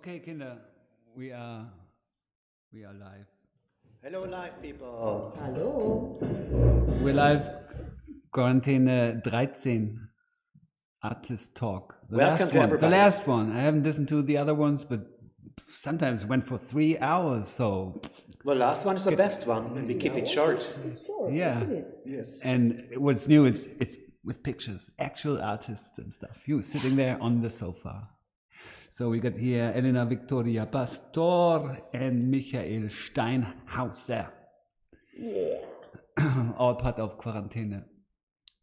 Okay, Kinder, we are live. Hello, live people. Hallo. We're live. Quarantäne 13 artist talk. Welcome to everybody. The last one. I haven't listened to the other ones, but sometimes went for 3 hours. So The last one is the best one, and we keep it short. It's short, yeah, isn't it? Yes. and what's new is it's with pictures, actual artists and stuff. You sitting there on the sofa. So we got here Elena Victoria Pastor and Michael Steinhauser. Yeah. All part of Quarantäne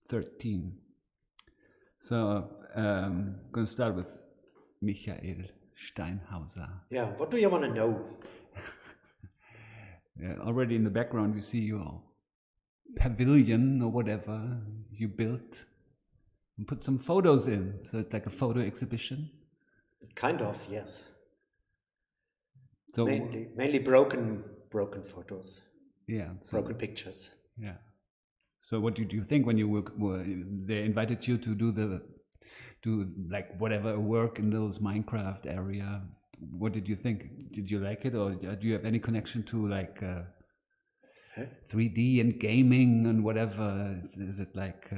13. So going to start with Michael Steinhauser. Yeah, what do you want to know? Yeah, already in the background we see your pavilion or whatever you built and put some photos in. So it's like a photo exhibition. Kind of, yes. So Mainly broken photos, yeah, broken pictures. Yeah. So what did you think when you were they invited you to do like whatever work in those Minecraft area? What did you think? Did you like it, or do you have any connection to like 3D and gaming and whatever? Is it like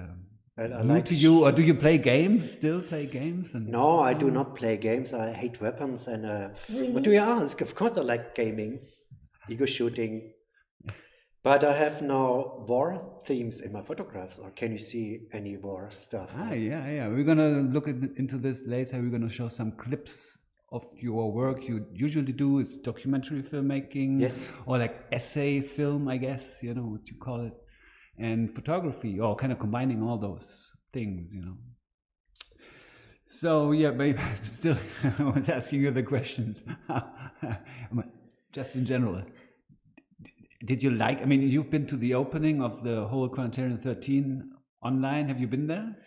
I new like to you, or do you play games? Still play games? And No, I do not play games. I hate weapons. And what do you ask? Of course, I like gaming, ego shooting. But I have no war themes in my photographs. Or can you see any war stuff? Yeah. We're gonna look into this later. We're gonna show some clips of your work. You usually do is documentary filmmaking, Yes, or like essay film, I guess, you know what you call it, and photography, or kind of combining all those things, you know. So yeah, but still, I was asking you the questions. Just in general, did you like? I mean, you've been to the opening of the whole Quarantäne 13 online. Have you been there?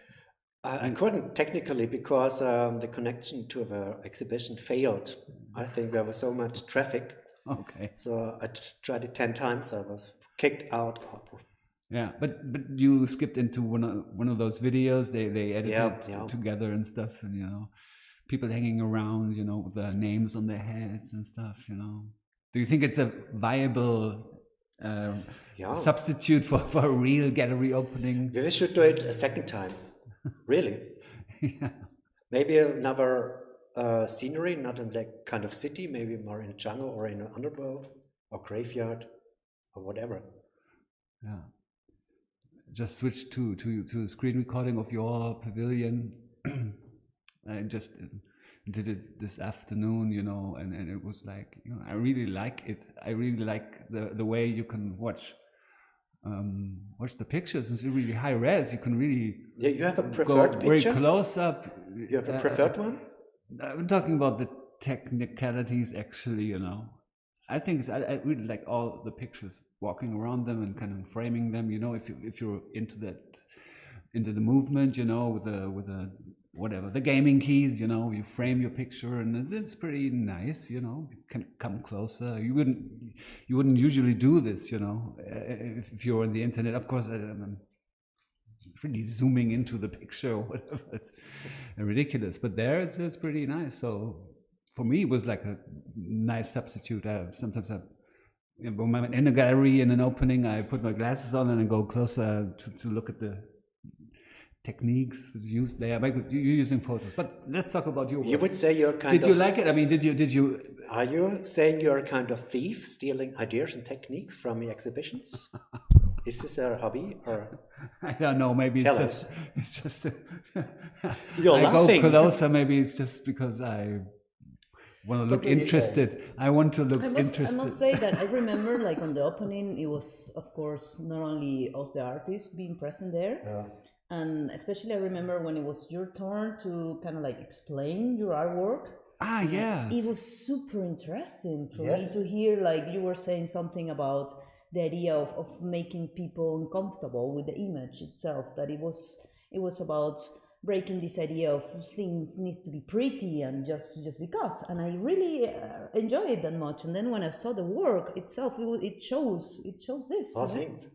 I couldn't technically because the connection to the exhibition failed. I think there was so much traffic. Okay. So I tried it 10 times. I was kicked out. Yeah, but you skipped into one of those videos. They edited Yeah. together and stuff, and you know, people hanging around, you know, with their names on their heads and stuff. You know, do you think it's a viable substitute for a real gallery opening? We should do it a second time. Really? Yeah. Maybe another scenery, not in like kind of city, maybe more in jungle or in an underworld or graveyard or whatever. Yeah. Just switch to a screen recording of your pavilion. I just did it this afternoon, you know, and it was like, you know, I really like it. I really like the way you can watch the pictures. It's really high res. You can really You have a go preferred very picture? close up. You have a preferred one? I'm talking about the technicalities, actually, you know. I think I really like all the pictures, walking around them and kind of framing them. You know, if you're into the movement, you know, with the whatever the gaming keys, you know, you frame your picture, and it's pretty nice. You know, you can come closer. You wouldn't usually do this, you know, if you're on the internet. Of course, I'm really zooming into the picture or whatever. It's ridiculous, but there it's pretty nice. So for me, it was like a nice substitute. Sometimes when I'm in a gallery in an opening, I put my glasses on and I go closer to look at the techniques used there. But you're using photos. But let's talk about your work. You would say you're kind of... Did you like it? I mean, did you? Are you saying you're a kind of thief, stealing ideas and techniques from the exhibitions? Is this a hobby or? I don't know. Maybe it's just. You're laughing. Go closer. Maybe it's just because I want to look interested. I want to look interested. I must say that I remember, like on the opening, it was of course not only us the artists being present there, and especially I remember when it was your turn to kind of like explain your artwork. Yeah. It was super interesting for me to hear, like you were saying something about the idea of making people uncomfortable with the image itself, that it was about breaking this idea of things needs to be pretty and just because, and I really enjoy it that much. And then when I saw the work itself, it shows this. Oh, thanks.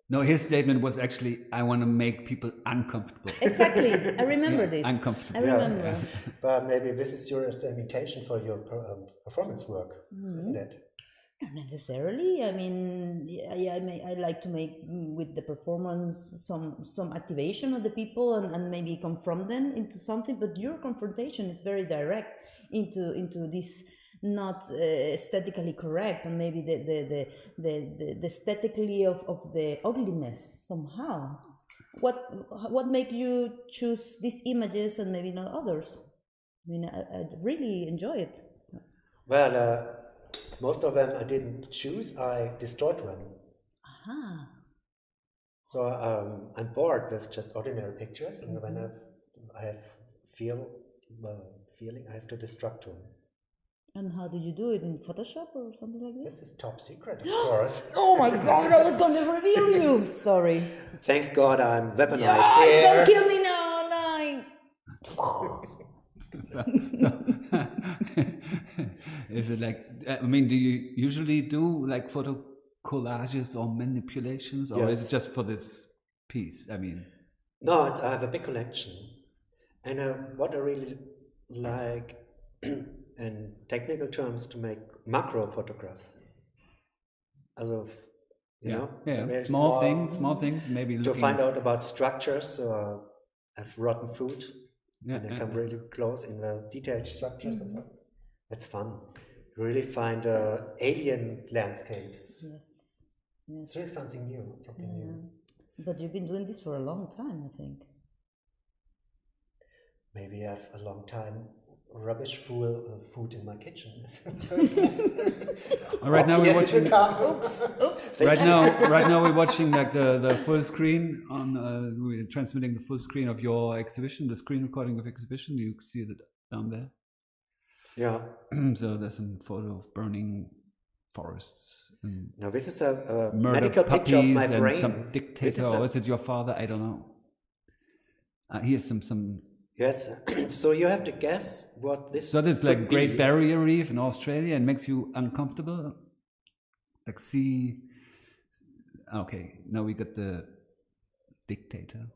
No, his statement was actually, I want to make people uncomfortable. Exactly. I remember Yeah, this. uncomfortable. I remember. But maybe this is your invitation for your performance work, isn't it? Not necessarily. I mean, I like to make with the performance some activation of the people and maybe confront them into something. But your confrontation is very direct into this not aesthetically correct and maybe the aesthetically of the ugliness somehow. What make you choose these images and maybe not others? I mean, I really enjoy it. Well, most of them I didn't choose, I destroyed them. Aha. So I'm bored with just ordinary pictures, and when I have feeling, I have to destruct them. And how do you do it, in Photoshop or something like this? This is top secret, of course. Oh my god, I was gonna reveal you! Sorry. Thank God I'm weaponized Yeah, here. don't kill me now, nine! So, is it like, I mean, do you usually do like photo collages or manipulations, or is Yes. it just for this piece? I mean, No, I have a big collection. And what I really like in technical terms to make macro photographs. Also, you know, very small things, maybe to looking. find out about structures of rotten food. Yeah, And I come really close in the detailed structures of it. It's fun. You really find alien landscapes. Yes. It's really something new, new. But you've been doing this for a long time, I think. Maybe I have a long time rubbish full of food in my kitchen. So it's nice. Right now we're watching. Oops. Right now we're watching like the full screen on. We're transmitting the full screen of your exhibition, the screen recording of exhibition. You see it down there. Yeah. So there's some photo of burning forests. And now this is a medical picture of my brain. And some dictator, or is it your father? I don't know. Here's some. Yes, so you have to guess what this. So this like Great Barrier Reef in Australia and makes you uncomfortable. Like see. Okay, now we got the dictator.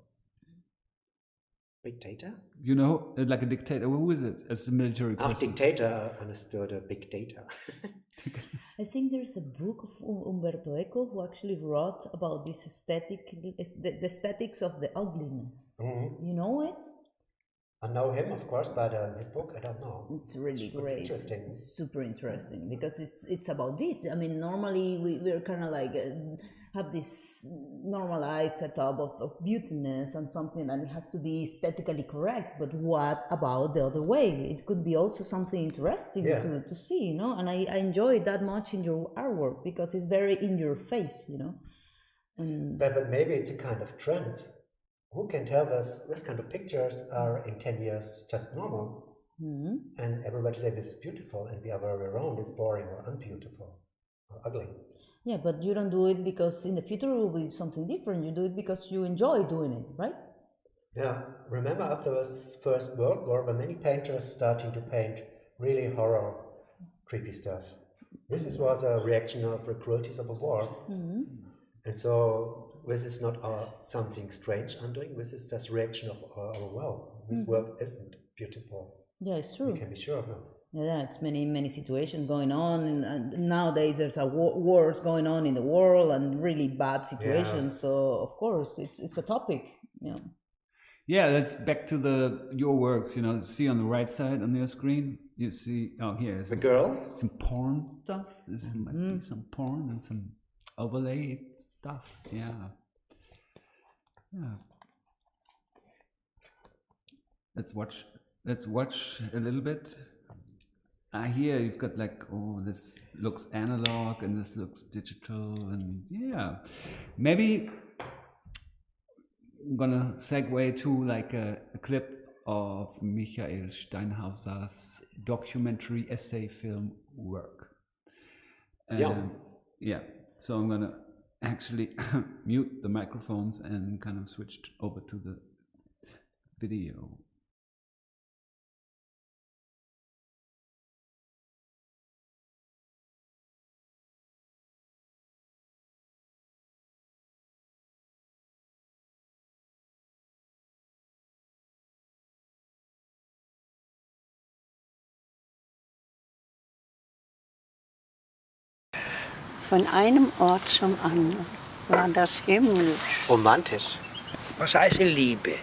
Dictator? You know, like a dictator. Who is it? As a military person. Dictator understood a big data. I think there's a book of Umberto Eco who actually wrote about this the aesthetics of the ugliness. Mm-hmm. You know it? I know him, of course, but his book, I don't know. It's really great. Interesting. It's super interesting because it's about this. I mean, normally we're kind of like have this normalized setup of beautiness and something, and it has to be aesthetically correct. But what about the other way? It could be also something interesting to see, you know. And I enjoy it that much in your artwork because it's very in your face, you know. But maybe it's a kind of trend. Who can tell us this kind of pictures are in 10 years just normal? Mm-hmm. And everybody says this is beautiful, and the other way around is boring or unbeautiful or ugly. Yeah, but you don't do it because in the future it will be something different. You do it because you enjoy doing it, right? Yeah, remember after the First World War, there were many painters starting to paint really horror, creepy stuff. This was a reaction of the cruelties of a war. Mm-hmm. And so this is not something strange I'm doing. This is just reaction of our world. This world isn't beautiful. Yeah, it's true. You can be sure of that. Yeah, it's many situations going on, and nowadays there's a wars going on in the world and really bad situations. Yeah. So of course it's a topic. Yeah. Yeah, that's back to your works. You know, see on the right side on your screen, you see. Oh, here the girl. Some porn stuff. This might be some porn and some overlay stuff. Yeah. Let's watch a little bit. Here you've got like, oh, this looks analog and this looks digital, and yeah, maybe I'm gonna segue to like a clip of Michael Steinhauser's documentary essay film work. Yeah. So I'm gonna actually mute the microphones and kind of switch over to the video. Von einem Ort zum anderen war das himmlisch. Romantisch. Was heißt Liebe?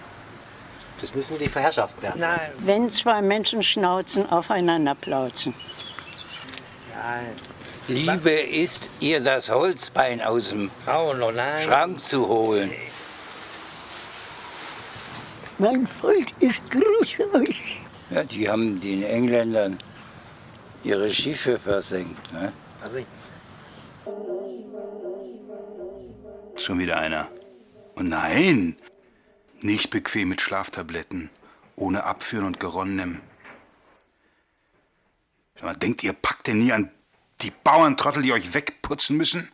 Das müssen die verherrschaft werden. Nein. Wenn zwei Menschenschnauzen aufeinander plauzen. Ja, Liebe ist, ihr das Holzbein aus dem Schrank zu holen. Mein Freund, ich grüße euch. Ja, die haben den Engländern ihre Schiffe versenkt. Ne? Schon wieder einer. Oh nein! Nicht bequem mit Schlaftabletten, ohne Abführen und Geronnem. Denkt ihr, packt denn nie an die Bauerntrottel, die euch wegputzen müssen?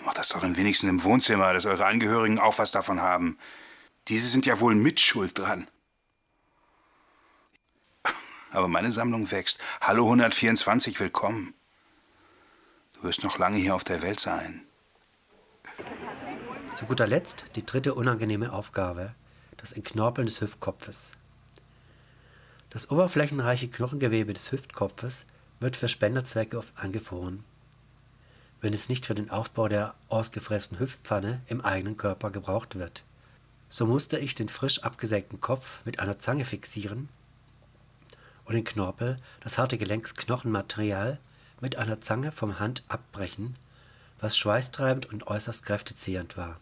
Macht das doch dann wenigstens im Wohnzimmer, dass eure Angehörigen auch was davon haben. Diese sind ja wohl mitschuld dran. Aber meine Sammlung wächst. Hallo 124, willkommen. Du wirst noch lange hier auf der Welt sein. Zu guter Letzt die dritte unangenehme Aufgabe, das Entknorpeln des Hüftkopfes. Das oberflächenreiche Knochengewebe des Hüftkopfes wird für Spenderzwecke oft angefroren, wenn es nicht für den Aufbau der ausgefressenen Hüftpfanne im eigenen Körper gebraucht wird. So musste ich den frisch abgesägten Kopf mit einer Zange fixieren und den Knorpel, das harte Gelenksknochenmaterial, mit einer Zange vom Hand abbrechen, was schweißtreibend und äußerst kräftezehrend war.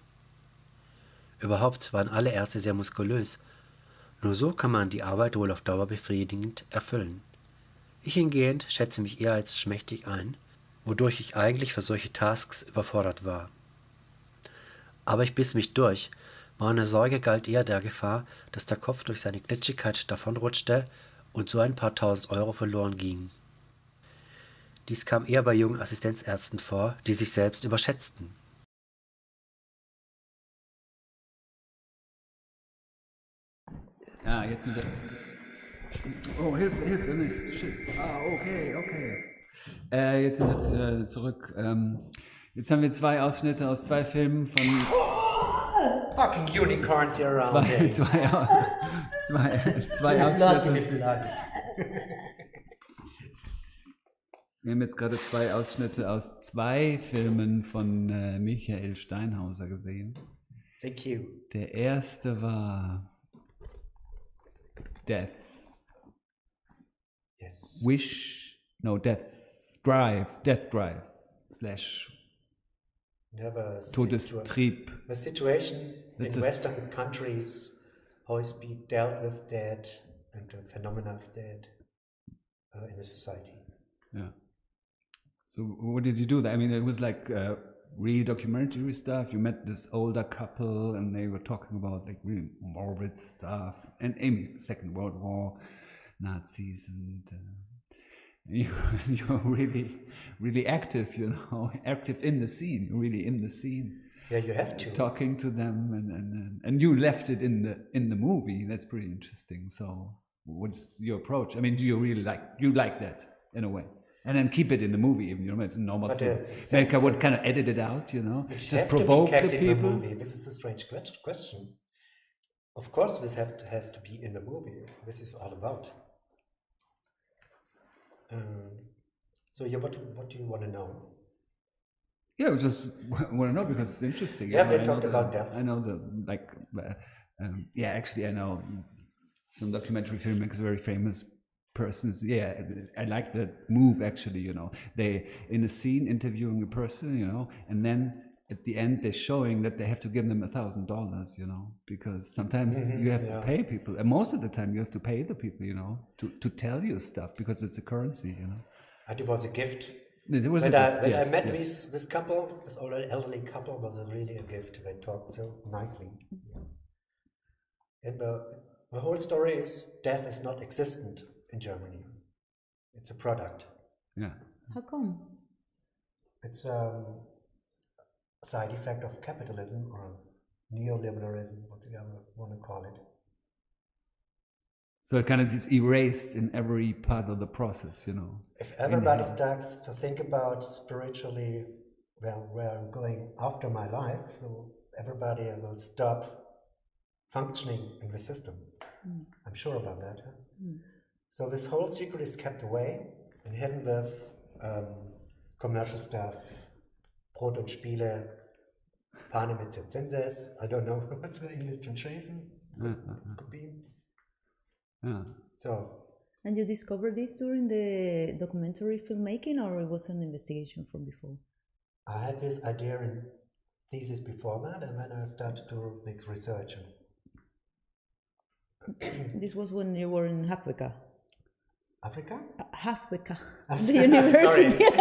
Überhaupt waren alle Ärzte sehr muskulös. Nur so kann man die Arbeit wohl auf Dauer befriedigend erfüllen. Ich hingehend schätze mich eher als schmächtig ein, wodurch ich eigentlich für solche Tasks überfordert war. Aber ich biss mich durch. Meine Sorge galt eher der Gefahr, dass der Kopf durch seine Glitschigkeit davonrutschte und so ein paar tausend Euro verloren gingen. Dies kam eher bei jungen Assistenzärzten vor, die sich selbst überschätzten. Ja, jetzt sind wir. Oh, Hilfe, Mist, Schiss. Okay. Jetzt sind wir zurück. Jetzt haben wir zwei Ausschnitte aus zwei Filmen von. Fucking unicorns here around. Zwei Ausschnitte. Wir haben jetzt gerade zwei Ausschnitte aus zwei Filmen von Michael Steinhauser gesehen. Thank you. Der erste war Death. Yes. Death Drive / Todestrieb. The situation That's in Western countries, how is be dealt with death and the phenomena of death in the society. Yeah. So what did you do there? I mean, it was like real documentary stuff. You met this older couple and they were talking about like really morbid stuff. And Second World War, Nazis, and you're really active, active in the scene, really in the scene. Yeah, you have to. Talking to them and you left it in the movie. That's pretty interesting. So what's your approach? I mean, do you really like that in a way? And then keep it in the movie, even it's a normal thing. Like I would kind of edit it out, just provoke the people. In the movie. This is a strange question. Of course, this has to be in the movie. This is all about. So, what do you want to know? Yeah, I just want to know because it's interesting. Yeah, we talked about death. I know actually, I know some documentary filmmakers, very famous persons. Yeah, I like that move actually. They in a scene interviewing a person, and then at the end they're showing that they have to give them $1,000, because sometimes you have to pay people, and most of the time you have to pay the people, to tell you stuff because it's a currency, And it was a gift. It was when a gift. I met this couple, this elderly couple, was really a gift. They talked so nicely. And the whole story is death is not existent in Germany. It's a product. Yeah. How come? It's a side effect of capitalism or neoliberalism, whatever you want to call it. So it kind of is erased in every part of the process, If everybody starts to think about spiritually, where I'm going after my life, so everybody will stop functioning in the system. I'm sure about that. Huh? So this whole secret is kept away and hidden with commercial stuff, Brot und Spiele, Pane mit Circenses. I don't know what's the English translation could be. Yeah. So. And you discovered this during the documentary filmmaking, or it was an investigation from before? I had this idea in thesis before that, and then I started to make research. This was when you were in Hafvika. Africa? Hafvika, the university. Sorry.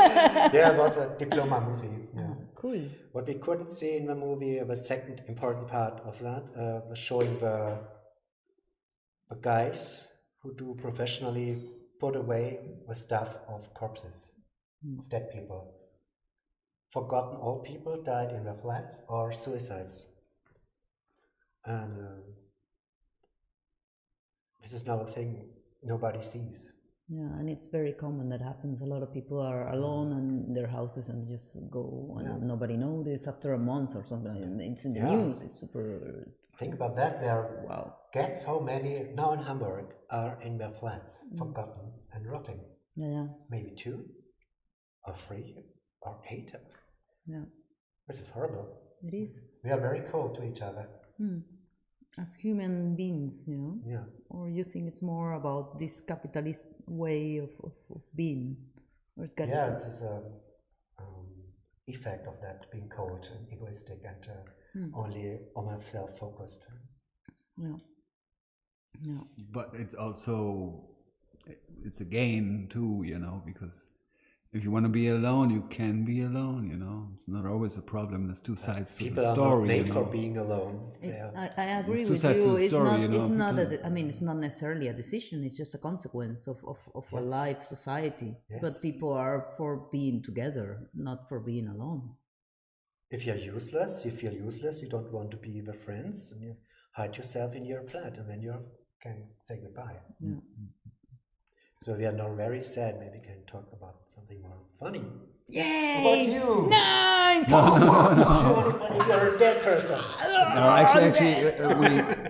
Yeah, it was a diploma movie. Yeah. Cool. What we couldn't see in the movie, the second important part of that, was showing the guys who do professionally put away the stuff of corpses, of dead people. Forgotten old people died in their flats or suicides. And this is now a thing nobody sees. Yeah, and it's very common that happens. A lot of people are alone in their houses and just go and nobody notices after a month or something. It's in the news. It's super. Think about that. There wow. Guess how many now in Hamburg are in their flats, forgotten and rotting. Yeah. Maybe 2 or 3 or 8. Yeah. This is horrible. It is. We are very cold to each other. As human beings, you know? Yeah. Or you think it's more about this capitalist way of being? Or it's it's an effect of that, being cold and egoistic and only on myself focused. Yeah. But it's also, it's a gain too, you know, because if you want to be alone, you can be alone, you know. It's not always a problem. There's two sides to the story. People are not made for being alone. I agree with you. It's not necessarily a decision. It's just a consequence of a life society. Yes. But people are for being together, not for being alone. If you're useless, you feel useless, you don't want to be with friends, and you hide yourself in your flat, and then you can say goodbye. Yeah. So we are now very sad. Maybe we can talk about something more funny. Yay! About you? 9! You're only funny if you're a dead person. No, actually,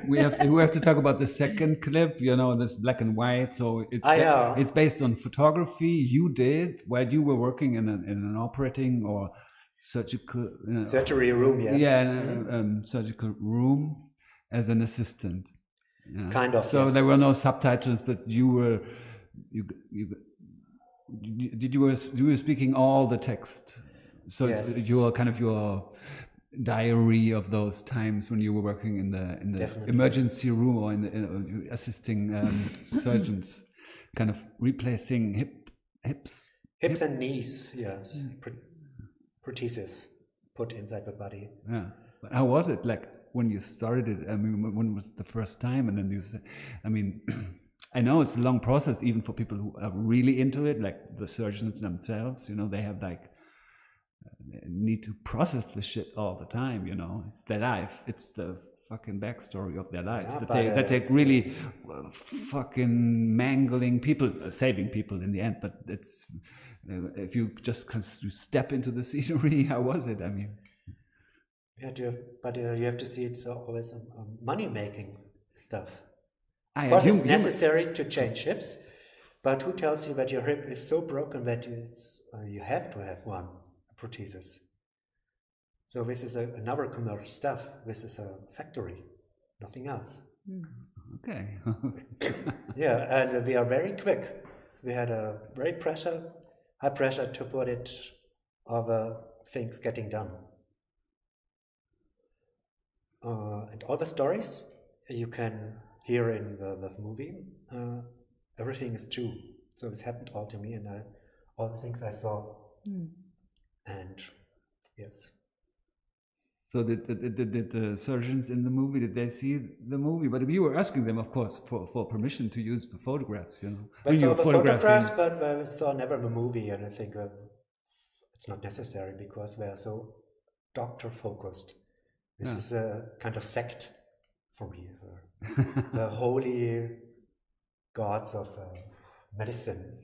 we have to talk about the second clip. You know, this black and white. So it's based on photography you did while you were working in an operating or surgical surgery room. Yes. Yeah, surgical room as an assistant. Yeah. Kind of. So there were no subtitles, but you were speaking all the text. So it's your diary of those times when you were working in the emergency room or in the assisting surgeons, kind of replacing hips and knees. Yes, prosthesis put inside the body. Yeah, but how was it like when you started it? I mean, when was the first time? And then you said, I mean. I know it's a long process, even for people who are really into it, like the surgeons themselves. You know, they have need to process the shit all the time. You know, it's their life. It's the fucking backstory of their lives that they really fucking mangling people, saving people in the end. But it's if you just step into the scenery, how was it? I mean, you have to see it's always money making stuff. Of course, it's necessary to change hips, but who tells you that your hip is so broken that you have to have one prosthesis? So this is another commercial stuff. This is a factory, nothing else. Okay. Yeah, and we are very quick. We had a very high pressure to put it over things getting done. And all the stories you can hear in the movie, everything is true. So this happened all to me, and all the things I saw. And yes. So did the surgeons in the movie, did they see the movie? But you were asking them, of course, for permission to use the photographs, you know. I saw the photographs, but I saw never the movie, and I think it's not necessary because they are so doctor-focused. This is a kind of sect for me. The holy gods of medicine.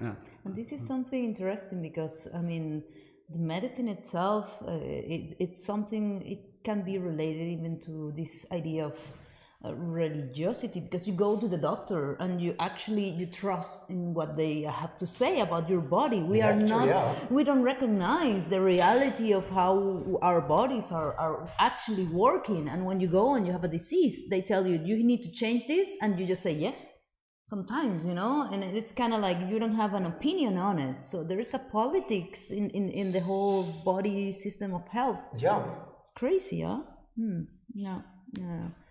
Yeah. And this is something interesting because, I mean, the medicine itself, it's something, it can be related even to this idea religiosity, because you go to the doctor and you trust in what they have to say about your body. We don't recognize the reality of how our bodies are actually working. And when you go and you have a disease, they tell you need to change this, and you just say yes sometimes, and it's kind of like you don't have an opinion on it. So there is a politics in the whole body system of health. It's crazy. Yeah.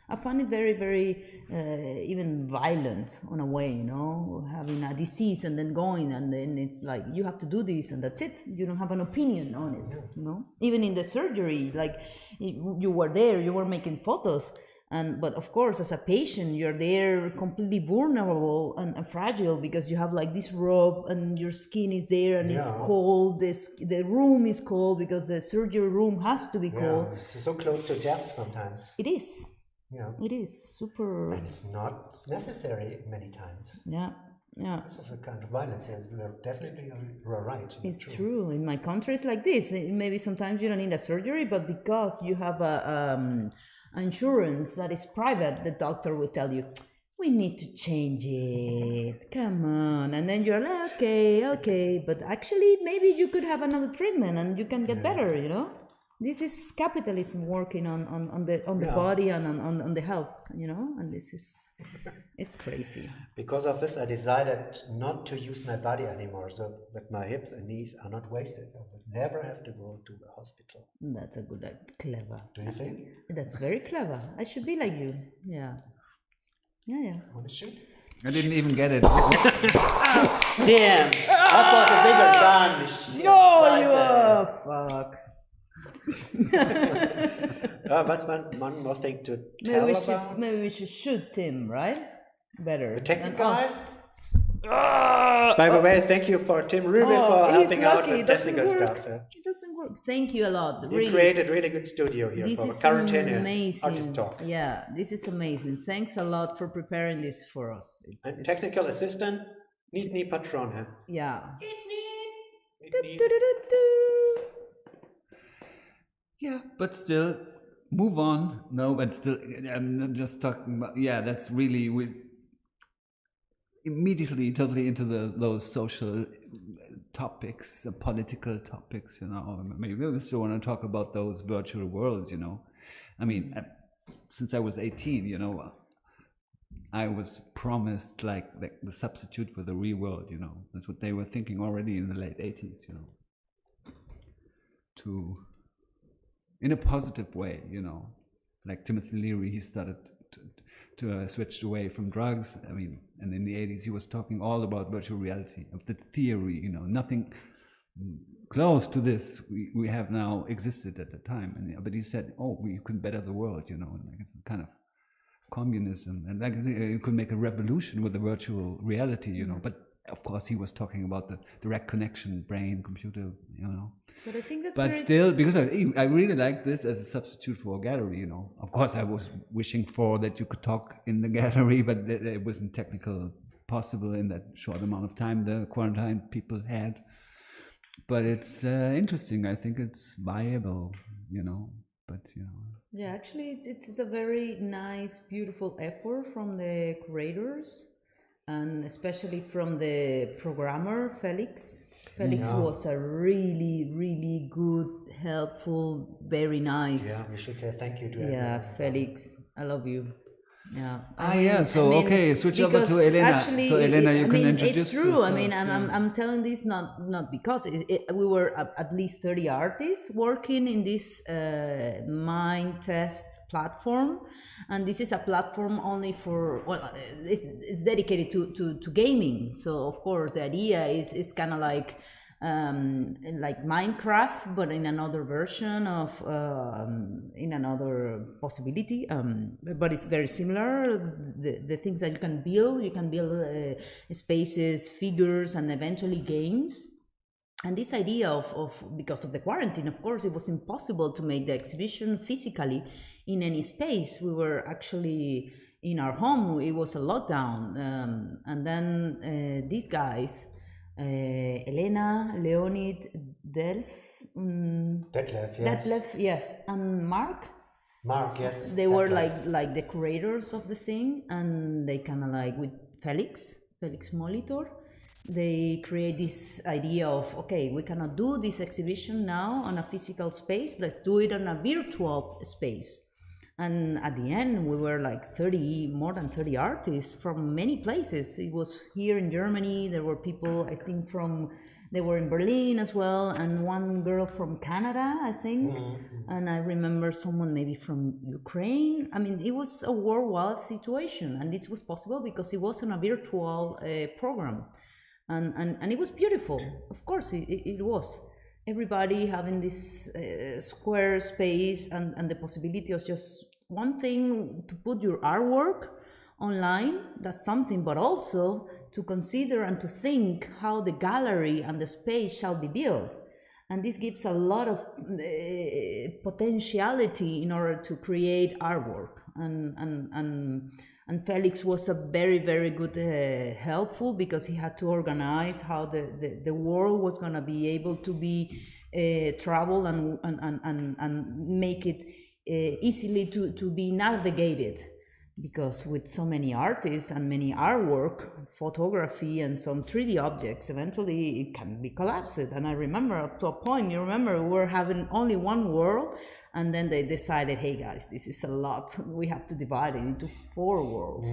I find it very, very even violent on a way, having a disease and then going, and then it's like you have to do this and that's it. You don't have an opinion on it, Even in the surgery, like you were there, you were making photos, but of course, as a patient, you're there completely vulnerable and fragile, because you have like this robe and your skin is there and it's cold. The room is cold because the surgery room has to be cold. It's so close to death sometimes. It is. It is super. And it's not necessary many times. Yeah. This is a kind of violence. You're definitely right. It's true. In my country, it's like this. Maybe sometimes you don't need a surgery, but because you have a insurance that is private, the doctor will tell you, we need to change it. Come on. And then you're like, okay. But actually, maybe you could have another treatment and you can get better, This is capitalism working on the body and on the health, and this is, it's crazy. Because of this, I decided not to use my body anymore, so that my hips and knees are not wasted. I would never have to go to a hospital. That's a good, clever. Do you think? That's very clever. I should be like you. Yeah. Want to shoot? I didn't even get it. Damn! I thought a bigger gun. No, you are fuck. Was one more thing to tell about? Maybe we should shoot Tim, right? Better. The technical guy? By the way, thank you for Tim Ruby for helping out with technical stuff. It doesn't work. Thank you a lot. You created a really good studio here for Quarantäne Artist Talk. Yeah, this is amazing. Thanks a lot for preparing this for us. And technical assistant, Nitni Patron. Yeah. Yeah, but still, move on. No, but still, I'm just talking about, that's really, we immediately totally into those social topics, political topics, Maybe we still want to talk about those virtual worlds, I mean, since I was 18, I was promised like the substitute for the real world, That's what they were thinking already in the late 80s, in a positive way, like Timothy Leary, he started to switch away from drugs. I mean, and in the 80s, he was talking all about virtual reality, of the theory, nothing close to this we have now existed at the time. But he said, you can better the world, like it's kind of communism, and like you could make a revolution with the virtual reality, But of course, he was talking about the direct connection, brain, computer, But I think that's still, because I really like this as a substitute for a gallery, Of course, I was wishing for that you could talk in the gallery, but it wasn't technically possible in that short amount of time the quarantine people had. But it's interesting. I think it's viable, But Yeah, actually, it's a very nice, beautiful effort from the curators, and especially from the programmer Felix. Felix was a really, really good, helpful, very nice. Yeah, we should say thank you to everyone. Yeah, Felix, I love you. Yeah. Okay, switch over to Elena. Actually, so Elena, you can introduce. It's true. I mean, I'm telling this not because we were at least 30 artists working in this mind test platform, and this is a platform only for it's dedicated to gaming. So of course the idea is kind of like Minecraft, but in another version of in another possibility, but it's very similar. The things that you can build spaces, figures, and eventually games. And this idea of because of the quarantine, of course, it was impossible to make the exhibition physically in any space. We were actually in our home. It was a lockdown, and then these guys, Elena, Leonid, Detlef, yes, and Mark, Mark, yes. They were exactly. like the curators of the thing, and they kind of like with Felix Molitor, they create this idea of, okay, we cannot do this exhibition now on a physical space, let's do it on a virtual space. And at the end, we were like more than 30 artists from many places. It was here in Germany. There were people, I think, they were in Berlin as well, and one girl from Canada, I think. And I remember someone maybe from Ukraine. I mean, it was a worldwide situation, and this was possible because it was on a virtual program. And it was beautiful. Of course, it was. Everybody having this square space and the possibility of just one thing to put your artwork online, that's something, but also to consider and to think how the gallery and the space shall be built. And this gives a lot of potentiality in order to create artwork. And Felix was a very, very good helpful, because he had to organize how the world was going to be able to be travel and make it easily to be navigated. Because with so many artists and many artwork, photography and some 3D objects, eventually it can be collapsed. And I remember up to a point, we were having only one world, and then they decided, hey guys, this is a lot. We have to divide it into 4 worlds.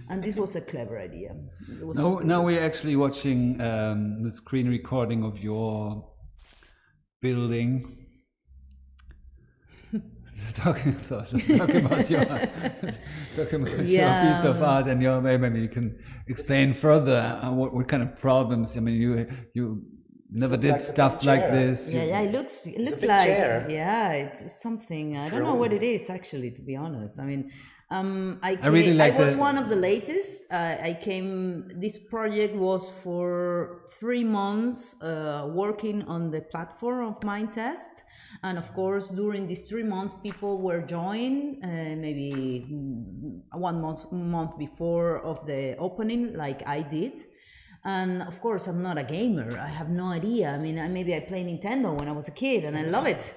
And this was a clever idea. Now we're actually watching the screen recording of your building. talking about your piece of art, and maybe you can explain further what kind of problems. I mean, you never did like stuff like this. It looks like chair. Yeah, it's something. I don't know what it is actually, to be honest. I mean, I was one of the latest. I came. This project was for 3 months working on the platform of Mindtest. And of course, during these 3 months, people were joined maybe 1 month before of the opening, like I did. And of course, I'm not a gamer. I have no idea. I mean, maybe I played Nintendo when I was a kid, and I love it.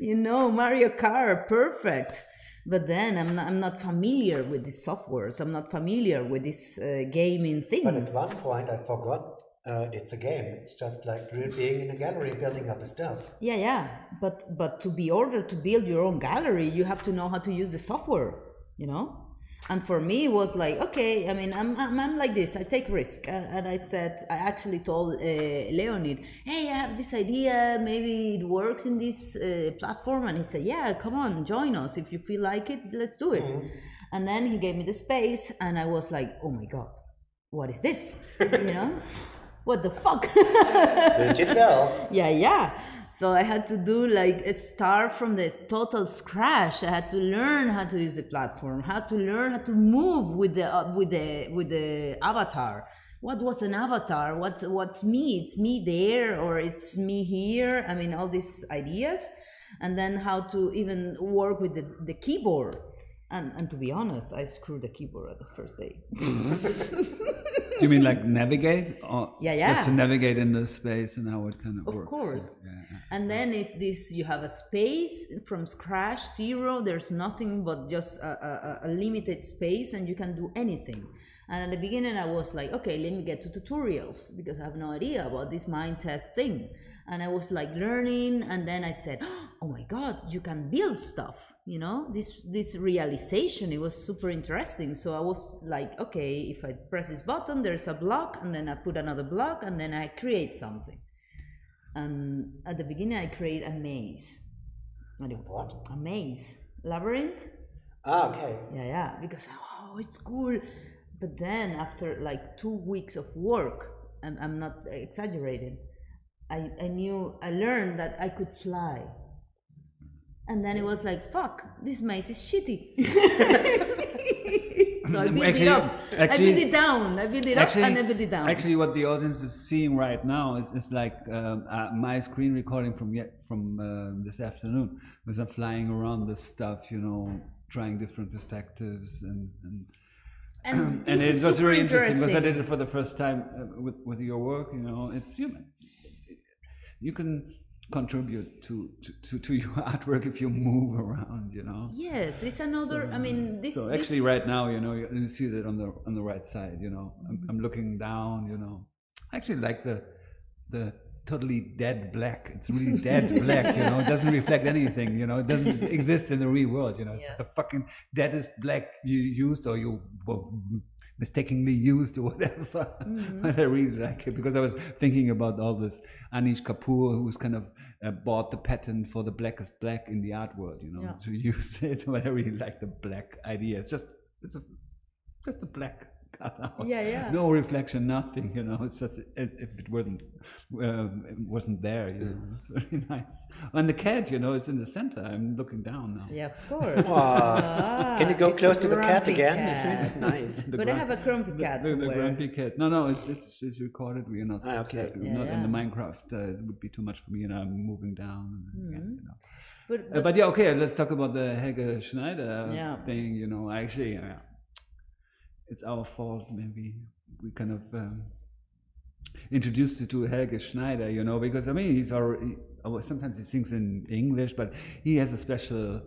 Mario Kart, perfect. But then I'm not familiar with these softwares. I'm not familiar with these gaming things. But at one point, I forgot. It's a game. It's just like being in a gallery, building up stuff. Yeah. But to be ordered to build your own gallery, you have to know how to use the software, And for me, it was like, okay. I mean, I'm like this. I take risk, and I actually told Leonid, hey, I have this idea. Maybe it works in this platform. And he said, yeah, come on, join us. If you feel like it, let's do it. And then he gave me the space, and I was like, oh my god, what is this? What the fuck? Did it well? Yeah. So I had to do like a start from the total scratch. I had to learn how to use the platform, how to learn how to move with the avatar. What was an avatar? What's me? It's me there, or it's me here. I mean, all these ideas, and then how to even work with the keyboard. And to be honest, I screwed the keyboard at the first day. You mean like navigate? Or yeah. Just to navigate in the space and how it kind of works. Of course. So, yeah. And then it's this, you have a space from scratch, 0. There's nothing but just a limited space, and you can do anything. And at the beginning, I was like, okay, let me get to tutorials, because I have no idea about this Mindtest thing. And I was like learning, and then I said, oh my God, you can build stuff. This realization, it was super interesting. So I was like, okay, if I press this button, there's a block, and then I put another block, and then I create something. And at the beginning, I create a maze. What? A maze. Labyrinth. Okay. Yeah, because, it's cool. But then after like 2 weeks of work, and I'm not exaggerating, I learned that I could fly. And then it was like, fuck, this maze is shitty. So I built it up. I built it down. I built it up and I built it down. Actually, what the audience is seeing right now is like my screen recording from this afternoon, because I'm flying around this stuff, trying different perspectives and it was very interesting because I did it for the first time with your work. It's human. You can contribute to your artwork if you move around, you know. Yes, it's another. So, I mean, this. So actually, right now, you know, you see that on the right side. You know, I'm looking down. You know, I actually like the totally dead black. It's really dead black. You know, it doesn't reflect anything. You know, it doesn't exist in the real world. You know, it's the fucking deadest black you used or you mistakenly used or whatever. But I really like it because I was thinking about all this Anish Kapoor, who's kind of bought the patent for the blackest black in the art world, you know, to use it. But I really like the black idea. It's just a black cut out. No reflection, nothing, you know. It's just if it wasn't there, you know. It's very nice. And the cat, you know, it's in the center. I'm looking down now. Yeah, of course. Can you go close to the cat again? Cat. This is nice. But I have a grumpy cat somewhere. The grumpy cat. No, it's recorded. We are not. Okay. Not in the Minecraft. It would be too much for me, and I'm moving down. Again, you know. But yeah, okay. Let's talk about the Helge Schneider thing. You know, actually. It's our fault, maybe we kind of introduced it to Helge Schneider, you know, because I mean he's already sometimes he sings in English, but he has a special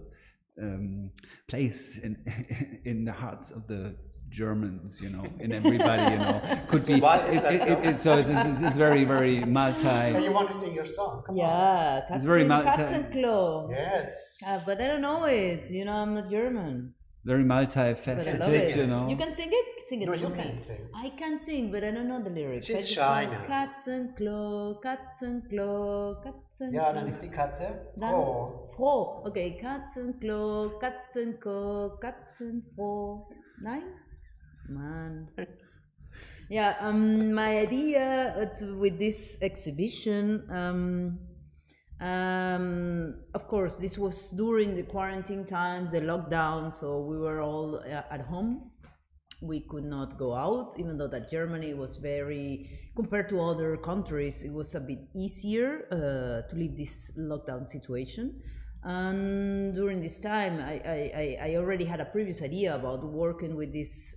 place in the hearts of the Germans, you know, in everybody, you know, could be. Why is that so it's very, very multi. You want to sing your song? Come on. It's very multi. Katzenklo. Yes. But I don't know it. You know, I'm not German. Very multifaceted, you know. You can sing it? Sing it. No, you can sing. I can sing, but I don't know the lyrics. She's shy now. Katzenklo, Katzenklo, Katzenklo. Ja, dann ist die Katze froh. Froh. Okay, Katzenklo, Katzenklo, Katzenfroh. Nein? Man. Yeah, my idea with this exhibition, of course, this was during the quarantine time, the lockdown, so we were all at home. We could not go out, even though that Germany was compared to other countries, it was a bit easier to leave this lockdown situation. And during this time, I already had a previous idea about working with this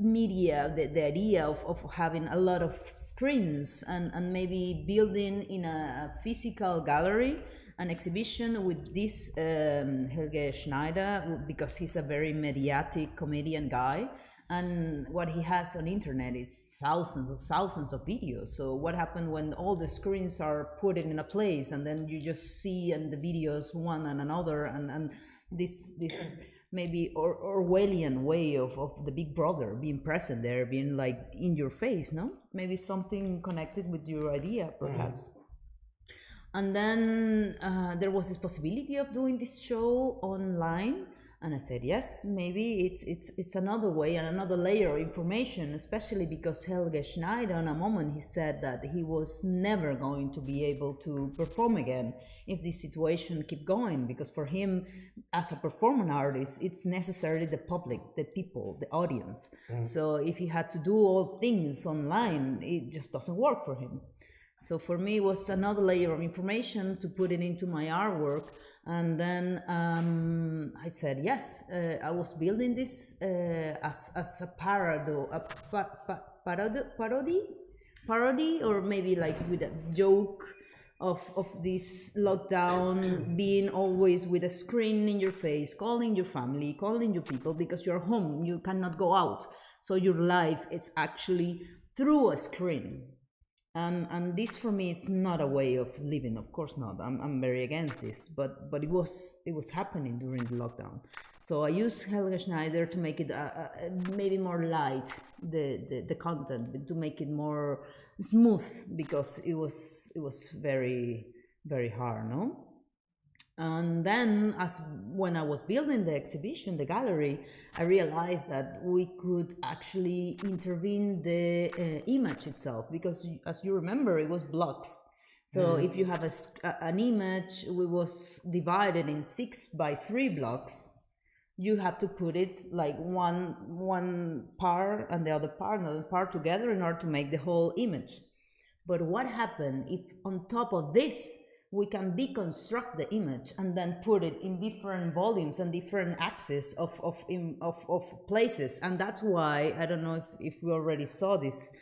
media, the idea of having a lot of screens and maybe building in a physical gallery an exhibition with this Helge Schneider, because he's a very mediatic comedian guy, and what he has on internet is thousands of videos. So what happened when all the screens are put in a place and then you just see and the videos one and another, and this maybe Orwellian way of the Big Brother being present there, being like in your face, no? Maybe something connected with your idea, perhaps. And then there was this possibility of doing this show online, and I said yes, maybe it's another way and another layer of information, especially because Helge Schneider, in a moment, he said that he was never going to be able to perform again if this situation kept going, because for him, as a performing artist, it's necessarily the public, the people, the audience. So if he had to do all things online, it just doesn't work for him. So for me, it was another layer of information to put it into my artwork. And then I said yes. I was building this as a parody, or maybe like with a joke of this lockdown, being always with a screen in your face, calling your family, calling your people, because you're home, you cannot go out. So your life, it's actually through a screen. And this for me is not a way of living, of course not. I'm very against this, but it was happening during the lockdown. So I used Helge Schneider to make it maybe more light, the content, to make it more smooth, because it was very, very hard, no? And then, when I was building the exhibition, the gallery, I realized that we could actually intervene the image itself, because as you remember, it was blocks. So if you have an image, it was divided in 6x3 blocks. You have to put it like one part and the other part, another part together in order to make the whole image. But what happened if on top of this, we can deconstruct the image and then put it in different volumes and different axes of places? And that's why, I don't know if we already saw this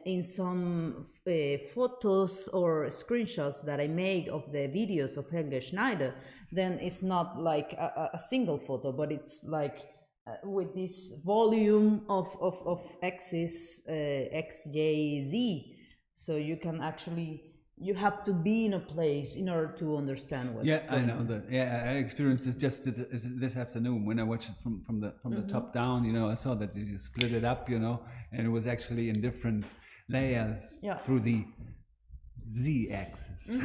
in some photos or screenshots that I made of the videos of Helge Schneider, then it's not like a single photo, but it's like with this volume of x's, x, y, z. So you can actually, you have to be in a place in order to understand what's going on. I know that. Yeah, I experienced this just this afternoon when I watched it from the top down. You know, I saw that you split it up. You know, and it was actually in different layers through the z-axis.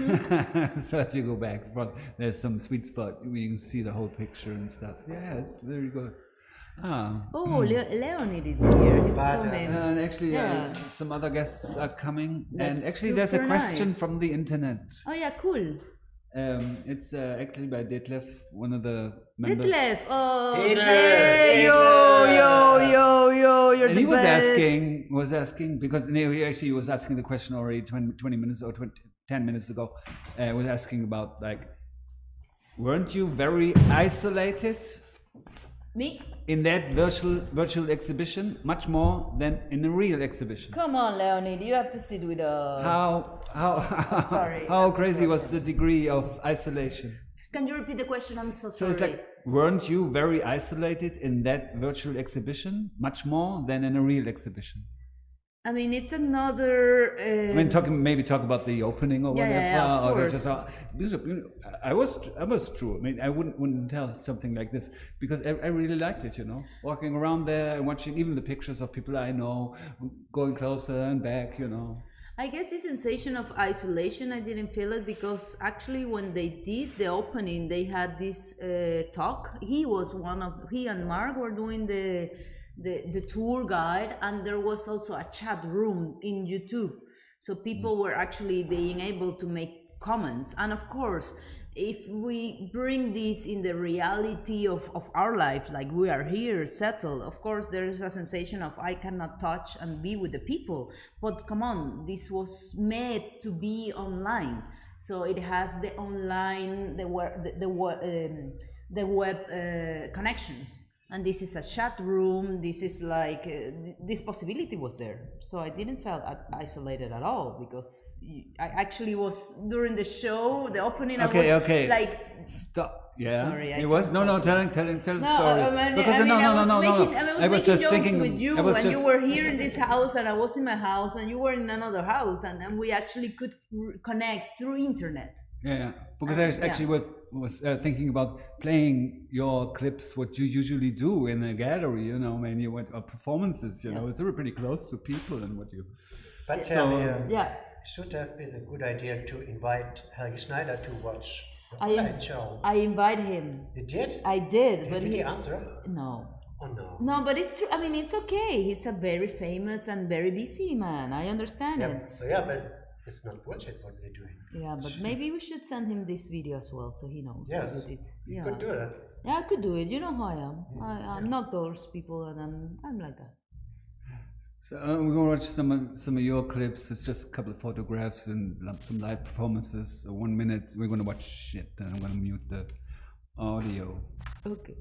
So if you go back, there's some sweet spot where you can see the whole picture and stuff. Yeah, it's very good. Leonid is here. He's coming. And actually, some other guests are coming. That's and actually, there's a super question nice. from the internet. Oh yeah, cool. It's actually by Detlef, one of the members. Detlef, Hitler, you're And the he best. was asking because he actually was asking the question already 20 minutes or 10 minutes ago. Was asking about like, weren't you very isolated Me? in that virtual exhibition, much more than in a real exhibition? Come on, Leonid, you have to sit with us. How how crazy was the degree of isolation? Can you repeat the question? I'm so So sorry. it's like, weren't you very isolated in that virtual exhibition, much more than in a real exhibition? I mean, it's another. I mean, maybe talk about the opening or whatever. Yeah, of or course. just I was true. I mean, I wouldn't tell something like this because I really liked it. You know, walking around there and watching even the pictures of people I know, going closer and back. You know. I guess the sensation of isolation, I didn't feel it because actually when they did the opening, they had this talk. He and Mark were doing the tour guide, and there was also a chat room in YouTube. So people were actually being able to make comments. And of course, if we bring this in the reality of our life, like we are here settled, of course there is a sensation of I cannot touch and be with the people, but come on, this was made to be online, so it has the online, the web connections, and this is a chat room. This is like this possibility was there, so I didn't feel isolated at all because I actually was during the show, the opening. Okay, I was okay. like, stop. Yeah. Sorry, it was tell the story. I was making jokes thinking with you, and you were here in this house, and I was in my house, and you were in another house, and then we actually could connect through internet. Yeah, because I actually was thinking about playing your clips, what you usually do in a gallery, you know, when you went performances, you know, it's really pretty close to people and what you. But tell me, it should have been a good idea to invite Helge Schneider to watch the show. I invited him. You did? I did, but did he answer? No. Oh no. No, but it's true. I mean, it's okay. He's a very famous and very busy man. I understand it. Yeah, but it's not bullshit what we're doing. Yeah, but maybe we should send him this video as well, so he knows. Yes, you could do that. Yeah, I could do it. You know how I am. I'm not those people, and I'm like that. So we're gonna watch some of your clips. It's just a couple of photographs and some live performances. 1 minute. We're gonna watch it, and I'm gonna mute the audio. Okay.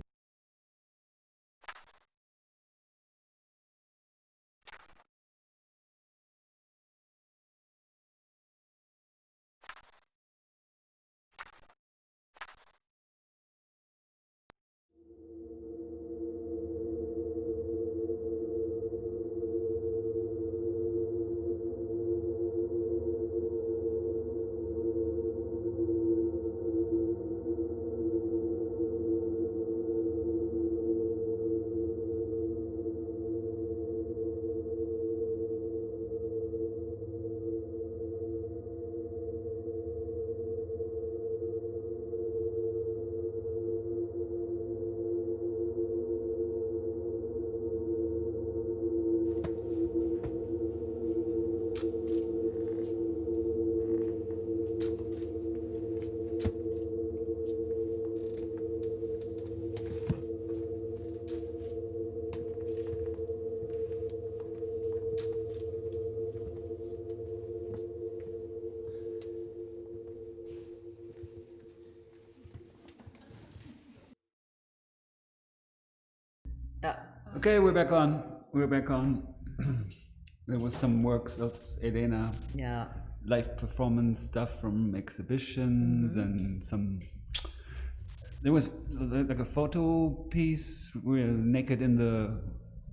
Okay, we're back on. There was some works of Elena, Yeah. live performance stuff from exhibitions, and some. There was like a photo piece. We're naked in the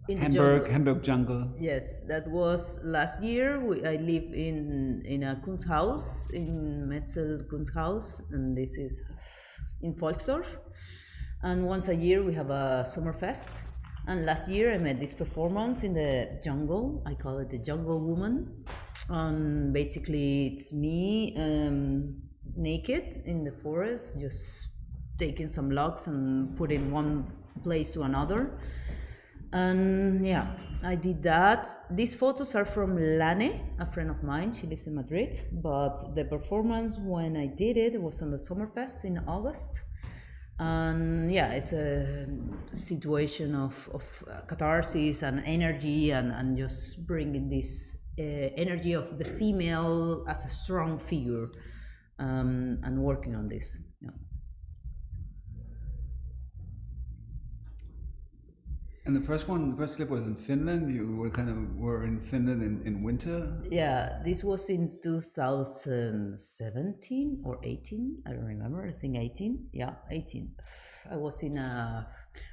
Hamburg jungle. Yes, that was last year. I live in a Kunsthaus, in Metzel Kunsthaus, and this is in Volksdorf. And once a year we have a Sommerfest. And last year I made this performance in the jungle. I call it the Jungle Woman. And basically it's me naked in the forest, just taking some logs and putting one place to another. And yeah, I did that. These photos are from Lane, a friend of mine. She lives in Madrid. But the performance, when I did it, was on the Sommerfest in August. And yeah, it's a situation of catharsis and energy, and just bringing this energy of the female as a strong figure, and working on this. Yeah. And the first clip was in Finland. You were in Finland in winter. Yeah, this was in 2017 or 18. I don't remember. I think 18. Yeah, 18. I was in a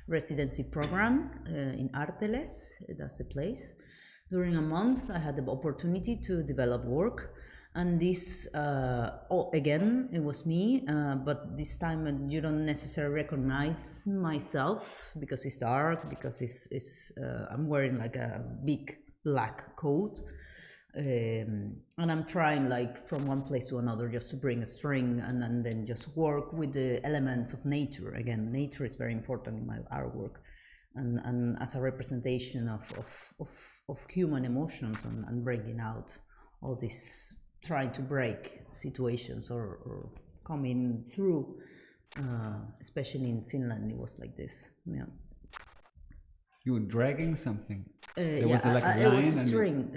residency program in Arteles. That's the place. During a month, I had the opportunity to develop work. And this, again, it was me, but this time you don't necessarily recognize myself because it's dark, because I'm wearing like a big black coat, and I'm trying like from one place to another just to bring a string and then just work with the elements of nature. Again, nature is very important in my artwork, and as a representation of human emotions and bringing out all this. Trying to break situations or coming through, especially in Finland, it was like this. Yeah. You were dragging something. It was a string.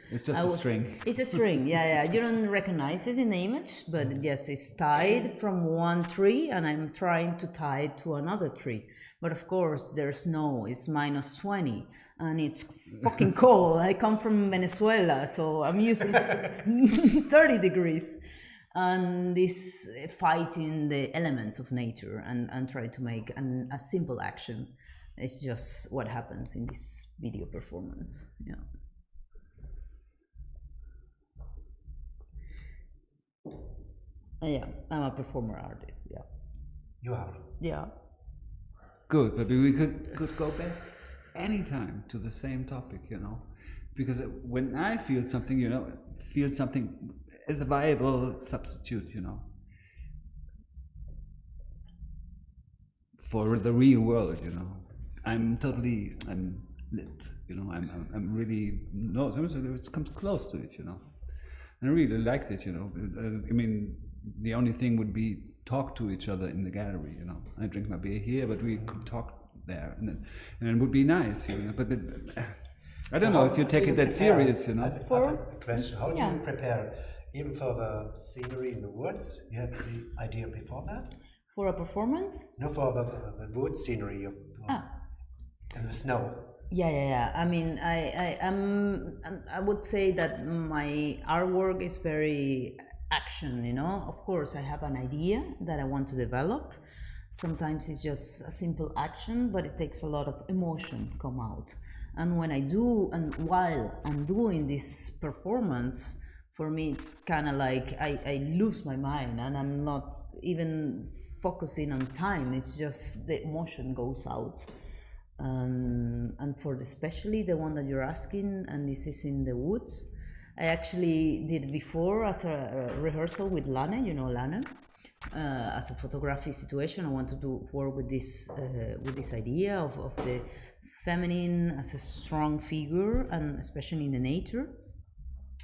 It's just a string. It's a string. Yeah. You don't recognize it in the image, but yes, it's tied from one tree, and I'm trying to tie it to another tree. But of course, there's snow. It's -20. And it's fucking cold. I come from Venezuela, so I'm used to 30 degrees. And this fighting the elements of nature and try to make a simple action. It's just what happens in this video performance. Yeah. Yeah, I'm a performer artist. Yeah. You are. Yeah. Good, but we could go back anytime to the same topic, because when I feel something, is a viable substitute, for the real world, I'm lit, I'm really, it comes close to it, and I really liked it, I mean, the only thing would be talk to each other in the gallery, I drink my beer here, but we could talk there, and it would be nice, but I don't know if you take it that serious, I have a question. How do you prepare, even for the scenery in the woods? You have the idea before that? For a performance? No, for the wood scenery and the snow. Yeah. I mean, I would say that my artwork is very action, Of course, I have an idea that I want to develop. Sometimes it's just a simple action, but it takes a lot of emotion to come out. And when I do, and while I'm doing this performance, for me it's kind of like I lose my mind, and I'm not even focusing on time. It's just the emotion goes out. And for especially the one that you're asking, and this is in the woods, I actually did before as a rehearsal with Lane, Lane. As a photography situation, I wanted to work with this idea of the feminine as a strong figure, and especially in the nature.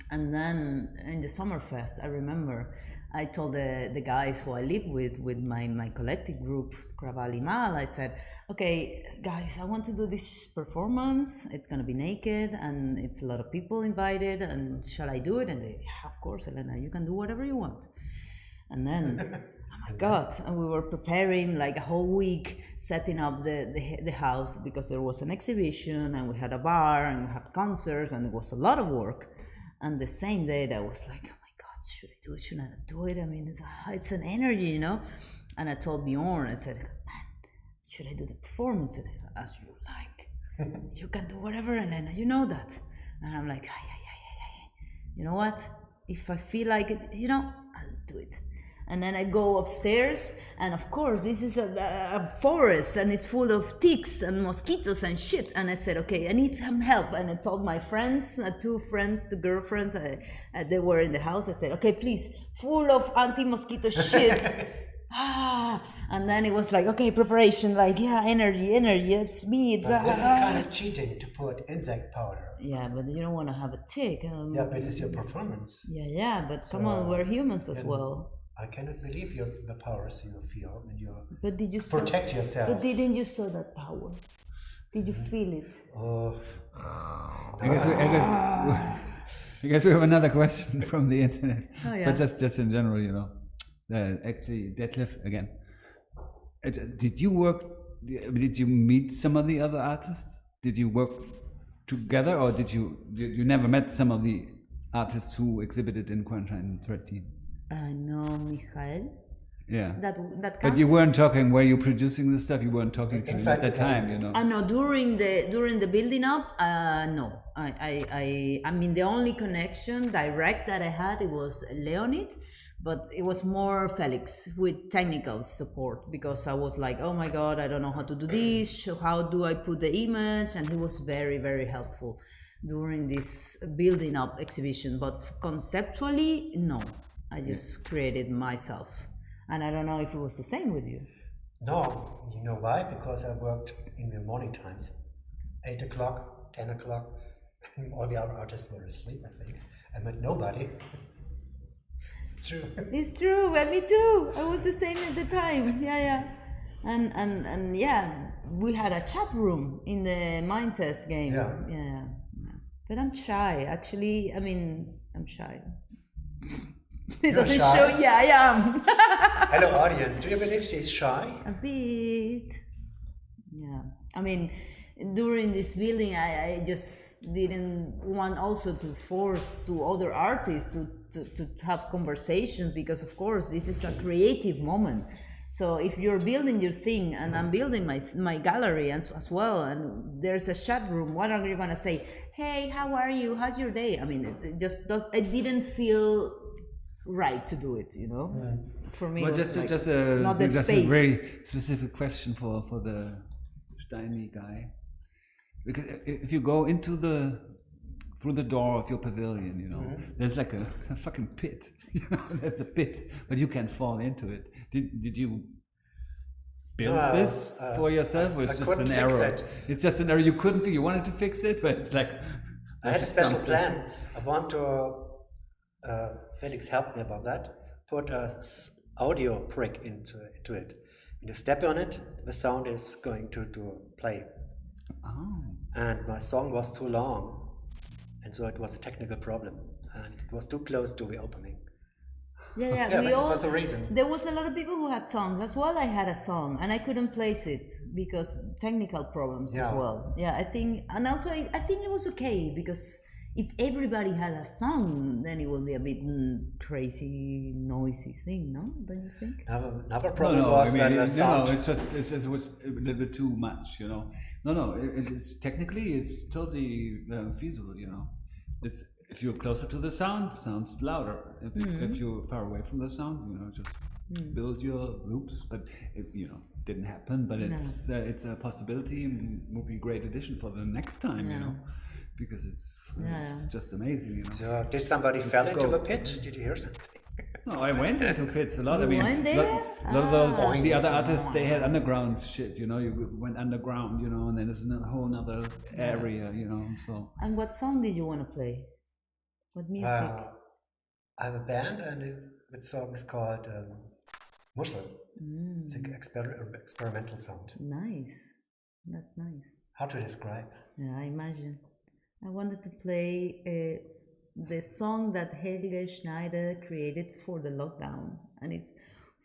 And then in the Sommerfest, I remember I told the guys who I live with my collective group, Kravalimal, I said, okay, guys, I want to do this performance. It's going to be naked, and it's a lot of people invited, and shall I do it? And they, yeah, of course, Elena, you can do whatever you want. And then my God. And we were preparing like a whole week, setting up the house, because there was an exhibition and we had a bar and we had concerts, and it was a lot of work. And the same day that I was like, oh my God, should I do it? Should I not do it? I mean, it's an energy, you know? And I told Bjorn, I said, man, should I do the performance? As you like, you can do whatever, Elena, you know that. And I'm like, you know what? If I feel like it, you know, I'll do it. And then I go upstairs, and of course, this is a forest, and it's full of ticks and mosquitoes and shit. And I said, okay, I need some help. And I told my friends, two girlfriends, they were in the house. I said, okay, please, full of anti-mosquito shit. And then it was like, okay, preparation, like, yeah, energy, it's me. It's this is kind of cheating to put insect powder. Yeah, but you don't want to have a tick. Yeah, but it's your performance. Yeah, but come on, we're humans as well. I cannot believe the powers you feel when you protect yourself. But didn't you saw that power? Did you feel it? I guess we have another question from the internet. Oh, yeah. But just in general, you know. Actually, Detlef again. Did you meet some of the other artists? Did you work together, or did you never met some of the artists who exhibited in Quarantäne 13? I know Michael. Yeah. That but you weren't talking. Were you producing this stuff? You weren't talking to him at that time, you know. No, during the building up, no. I mean, the only connection direct that I had, it was Leonid. But it was more Felix with technical support, because I was like, oh my God, I don't know how to do this. How do I put the image? And he was very, very helpful during this building up exhibition. But conceptually, no, I just created myself. And I don't know if it was the same with you. No, you know why? Because I worked in the morning times, 8 o'clock, 10 o'clock. All the other artists were asleep, I think. I met nobody. True. It's true, and me too. I was the same at the time. Yeah. And yeah, we had a chat room in the mind test game. Yeah. But I'm shy, actually. I mean, I'm shy. It doesn't show. Yeah, I am. Hello, audience. Do you believe she's shy? A bit. Yeah. I mean, during this building, I just didn't want also to force to other artists to have conversations, because of course this is a creative moment. So if you're building your thing and I'm building my gallery as well, and there's a chat room, what are you gonna say? Hey, how are you? How's your day? I mean, it didn't feel right to do it, you know. For me, well, it was just not the a space. very specific question for the Steiny guy, because if you go through the door of your pavilion, you know, there's like a fucking pit. You know, there's a pit, but you can fall into it. Did you build this for yourself, or it's just an error? It's just an error. You couldn't. You wanted to fix it, but it's like I had a special plan. I want to. Felix helped me about that. Put a audio brick into it. When you step on it, the sound is going to play. Oh. And my song was too long. And so it was a technical problem, and it was too close to the opening. Yeah, that was the reason. There was a lot of people who had songs as well. I had a song, and I couldn't place it because technical problems as well. Yeah, I think, and also I think it was okay, because if everybody had a song, then it would be a bit crazy, noisy thing, no? Don't you think? Another problem was when the sound. No, it was a little bit too much, you know. No, it's technically it's totally feasible, you know. It's if you're closer to the sound, sounds louder. If you're far away from the sound, you know, just build your loops. But it, you know, didn't happen. But it's a possibility, and will be a great addition for the next time, you know. Because it's just amazing, you know. So, did somebody fall into the pit? Did you hear something? No, I went into pits a lot. You went there? A lot of those, the other artists, they had underground shit, you know. You went underground, you know, and then there's a whole other area, you know. So. And what song did you want to play? What music? I have a band, and the song is called Muschel. It's an experimental sound. Nice. That's nice. How to describe? Yeah, I imagine. I wanted to play the song that Helge Schneider created for the lockdown, and it's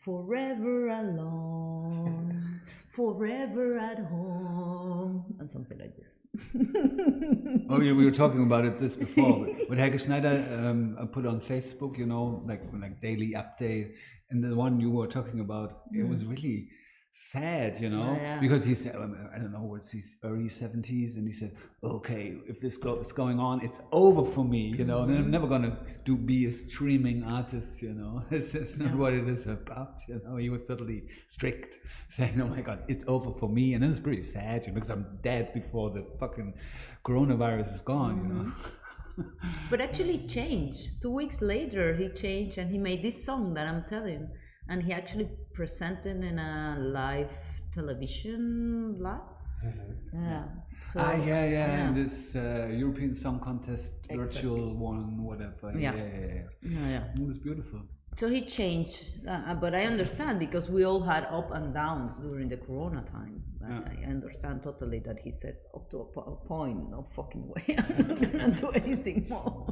forever alone, forever at home, and something like this. Oh, yeah, we were talking about this before. What Helge Schneider put on Facebook, you know, like daily update, and the one you were talking about, it was really sad, you know, because he said, I don't know, what's his early 70s, and he said, okay, if this is going on, it's over for me, you know, and I'm never gonna be a streaming artist, you know. It's not what it is about, you know. He was totally strict, saying, oh my God, it's over for me, and it was pretty sad, you know, because I'm dead before the fucking coronavirus is gone, you know. But actually changed. 2 weeks later, he changed and he made this song that I'm telling. And he actually presented in a live television live. Yeah. So, in this European Song Contest virtual one, whatever. Yeah. It was beautiful. So he changed, but I understand because we all had up and downs during the Corona time. I understand totally that he said up to a point, no fucking way, I'm not gonna do anything more.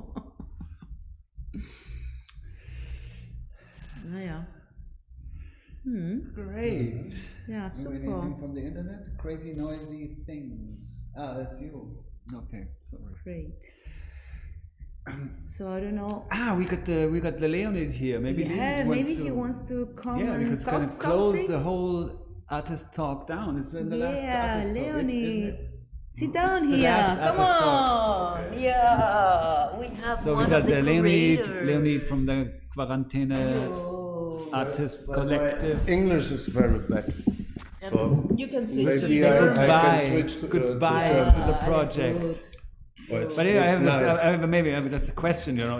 Great. Yeah, super. Anything from the internet? Crazy noisy things. Ah, that's you. Okay, sorry. Great. So I don't know. We got the Leonid here. Maybe he wants to come and because talk kind of something. Close the whole artist talk down. It's in the last artist Leonid. talk. Sit down here. Come on. Yeah, we have so one we got of the Leonid from the Quarantäne artist collective. English is very bad. So you can switch. Maybe goodbye. I can switch goodbye to to the project. But I have just a question. You know,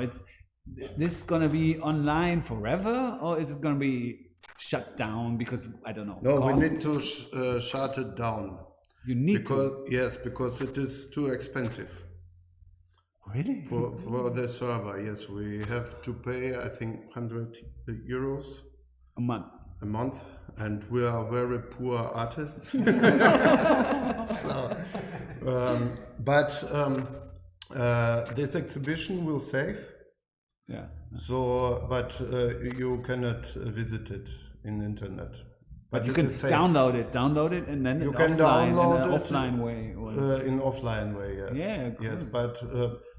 this is gonna be online forever, or is it gonna be shut down because I don't know? No, we need to shut it down. You need because it is too expensive. Really? For the server, yes, we have to pay, I think, €100 a month. And we are very poor artists. So, this exhibition will save. Yeah. So, but you cannot visit it in the internet. But you can download it, and then you can download it offline way. In offline way, yes. Yeah, cool. Yes, but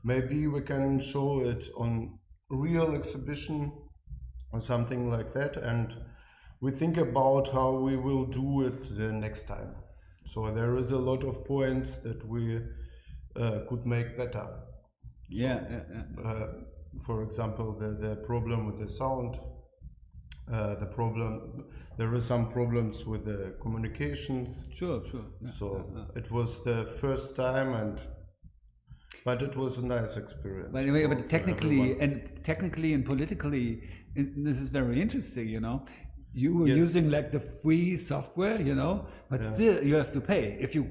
maybe we can show it on real exhibition or something like that, and we think about how we will do it the next time. So there is a lot of points that we could make better. For example, the problem with the sound. There is some problems with the communications. Sure. It was the first time, but it was a nice experience. But technically and politically, this is very interesting. You know, you were using like the free software, you know, but still you have to pay if you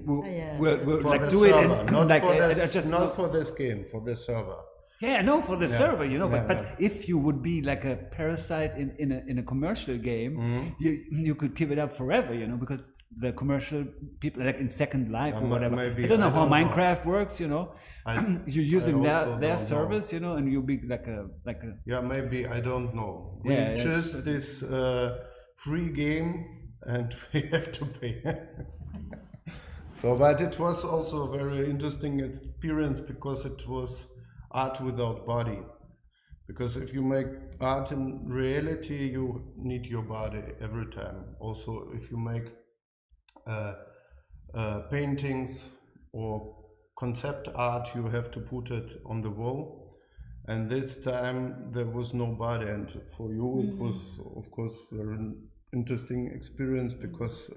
were like do server, it in, not for this game, for the server. Yeah, no, for the server, you know, but if you would be like a parasite in a commercial game, you could keep it up forever, you know, because the commercial people, like in Second Life or whatever, I don't know how Minecraft works, you know. You're using their service, you know, and you'll be like a. Yeah, maybe, I don't know. We choose this free game and we have to pay. So, but it was also a very interesting experience because it was art without body, because if you make art in reality, you need your body every time. Also, if you make paintings or concept art, you have to put it on the wall, and this time there was no body, and for you it was of course very interesting experience because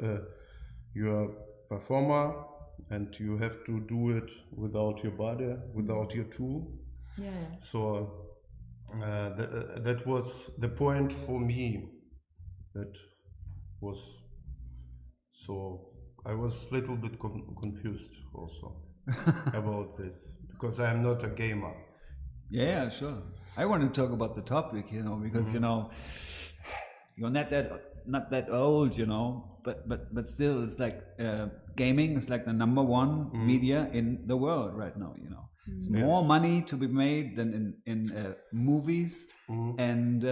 you're a performer and you have to do it without your body, without your tool. So that was the point for me. That was so I was a little bit confused also about this because I am not a gamer. Yeah, sure. I want to talk about the topic, you know, because you know you're not that old, you know, but still, it's like gaming is like the #1 media in the world right now, you know. It's more money to be made than in movies and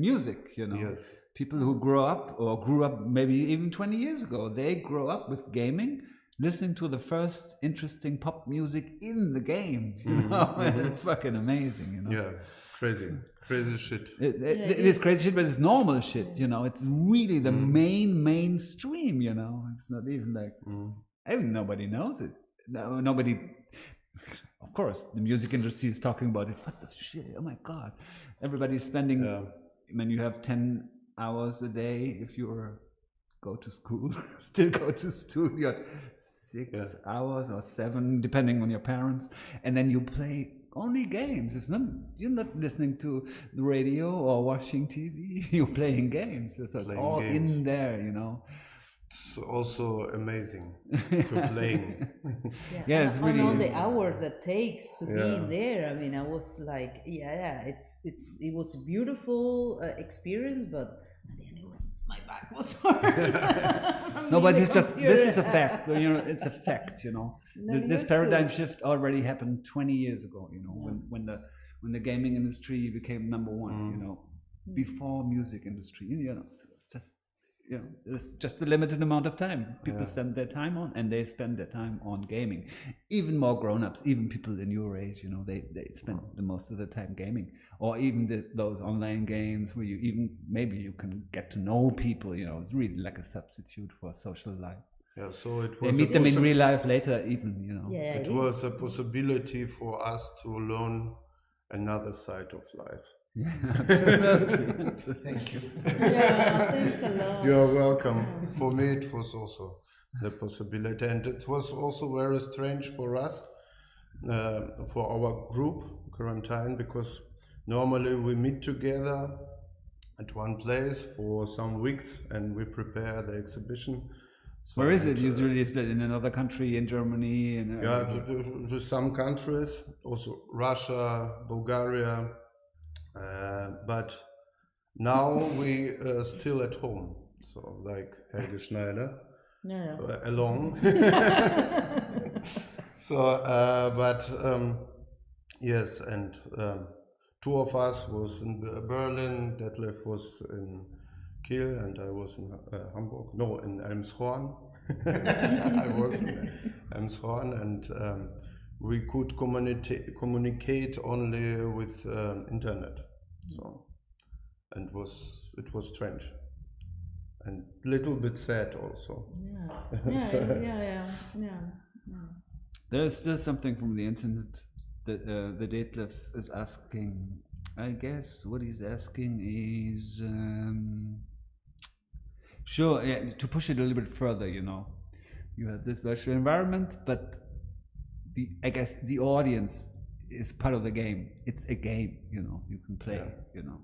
music, you know. people who grew up maybe even 20 years ago, they grow up with gaming, listening to the first interesting pop music in the game. You know, it's fucking amazing. You know, Yeah, crazy shit. It is crazy shit, but it's normal shit. You know, it's really the mainstream. You know, it's not even like even nobody knows it. Nobody. Of course, the music industry is talking about it. What the shit? Oh my god! Everybody's spending. When you have 10 hours a day, if you go to school, still go to studio, 6 hours or 7, depending on your parents, and then you play only games. It's not, you're not listening to the radio or watching TV. You're playing games. So it's all games in there, you know. It's also amazing to playing. Yeah, it's really. And all the hours it takes to be in there. I mean, I was like, it was a beautiful experience, but at the end it was, my back was hard. No, but it's just, this is a fact. You know, it's a fact. You know, this paradigm shift already happened 20 years ago. You know, when the gaming industry became number one. You know, before music industry. You know, it's just. You know, it's just a limited amount of time people spend their time on, and they spend their time on gaming. Even more grown-ups, even people in your age, you know, they spend the most of the time gaming, or even those online games where you even maybe you can get to know people. You know, it's really like a substitute for social life. Yeah, so it was. They meet them in real life later, even. You know, it was a possibility for us to learn another side of life. Yeah, absolutely. Thank you. Yeah, thanks a lot. You're welcome. For me, it was also the possibility, and it was also very strange for us, for our group, Quarantäne, because normally we meet together at one place for some weeks, and we prepare the exhibition. So where is it usually? Is it in another country, in Germany? To some countries, also Russia, Bulgaria. But now we still at home, so like Helge Schneider, alone. So, but yes, and 2 of us was in Berlin, Detlef was in Kiel, and I was in Hamburg. No, in Elmshorn. I was in Elmshorn, and we could communicate only with internet. So, and it was strange and little bit sad also. Yeah. There's still something from the internet that the Detlef is asking. I guess what he's asking is to push it a little bit further. You know, you have this virtual environment, but I guess the audience is part of the game. It's a game, you know, you can play, you know.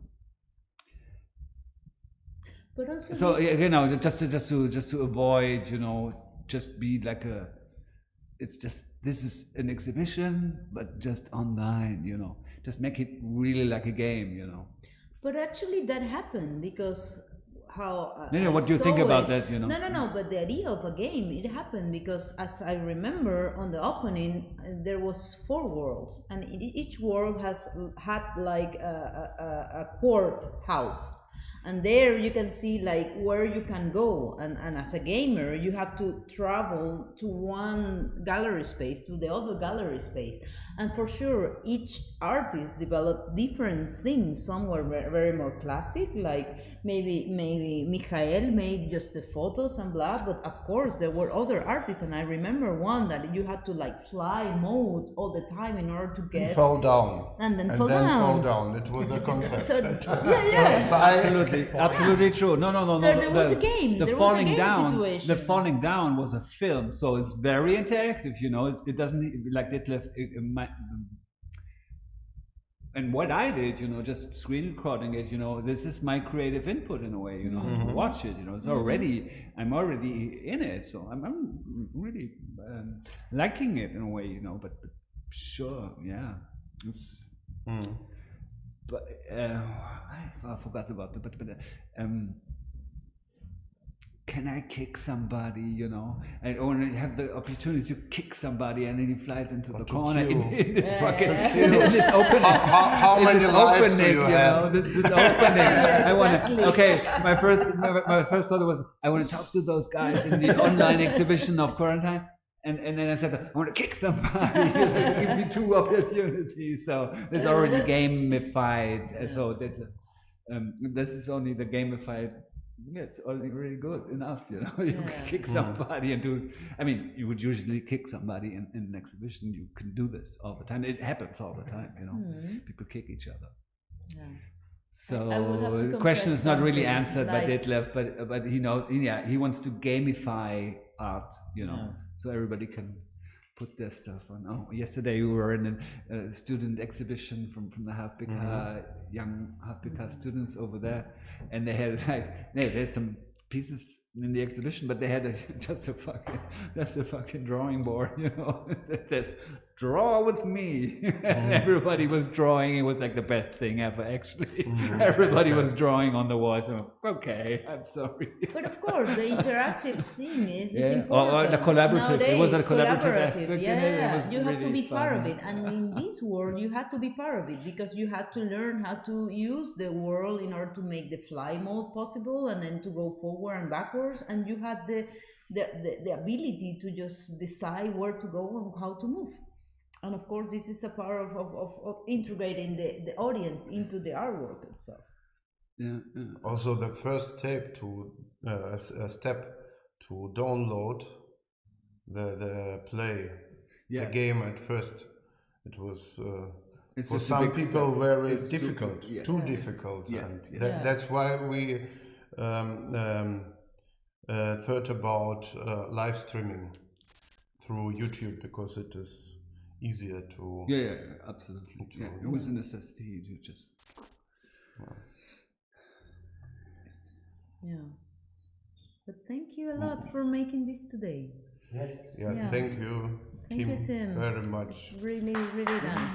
But also so you know, just to avoid, you know, just be like this is an exhibition, but just online, you know. Just make it really like a game, you know. But actually that happened because what do you think about that, you know? No, but the idea of a game, it happened because, as I remember, on the opening there was 4 worlds, and each world had like a courthouse, and there you can see like where you can go, and as a gamer you have to travel to one gallery space to the other gallery space, and for sure each artist developed different things. Some were very more classic, like maybe Michael made just the photos and blah, but of course there were other artists, and I remember one that you had to like fly mode all the time in order to get, and fall down, and then fall down. It was the concept. Absolutely true. No. So there was a game. The falling down was a film, so it's very interactive. You know, it doesn't like Detlef. And what I did, you know, just screen recording it. You know, this is my creative input in a way. You know, to watch it. You know, I'm already in it, so I'm really liking it in a way. You know, but sure, yeah, it's. But I forgot about it. But can I kick somebody, you know? And I want to have the opportunity to kick somebody, and then he flies into the corner in this fucking in this opening. How many lives do you have? This opening. I want to. Okay, my first thought was I want to talk to those guys in the online exhibition of Quarantäne. And then I said, I want to kick somebody. Give me 2 opportunities. So it's already gamified. So that this is only the gamified. Yeah, it's already really good enough. You know, you can kick somebody and do. I mean, you would usually kick somebody in an exhibition. You can do this all the time. It happens all the time. You know, people kick each other. Yeah. So the question is not really answered by Detlef, but he knows. Yeah, he wants to gamify art. You know. So everybody can put their stuff on. Oh, yesterday we were in a student exhibition from the Half-BK, young Half-BK students over there, and they had there's some pieces in the exhibition, but they had just a fucking drawing board, you know. It says draw with me. Everybody was drawing. It was like the best thing ever, actually. Everybody was drawing on the walls. Okay, I'm sorry. But of course, the interactive scene is important. Or the collaborative. Nowadays, it was a collaborative aspect in it. Yeah, you have to really be part of it. And in this world, you had to be part of it because you had to learn how to use the world in order to make the fly mode possible and then to go forward and backwards. And you had the ability to just decide where to go and how to move. And of course, this is a part of integrating the audience into the artwork itself. Yeah. Also, the first step to download the game at first, it was for some people very difficult, too difficult. Yes, that's why we thought about live streaming through YouTube, because it is easier to... Yeah, absolutely. It was a necessity to just... Yeah. But thank you a lot for making this today. Yes. Yeah, thank you, Tim, very much. It's really, really nice.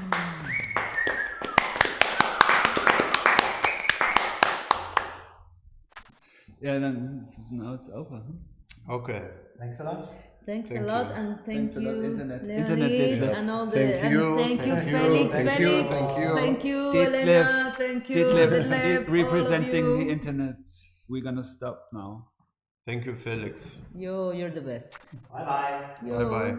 Yeah, then now it's over. Huh? Okay. Thanks a lot. Thanks a lot, and thank you, Internet and all the thank you, Felix, thank you, Elena, thank you, Detlef, representing the internet. We're gonna stop now. Thank you, Felix. You're the best. Bye bye. Bye bye.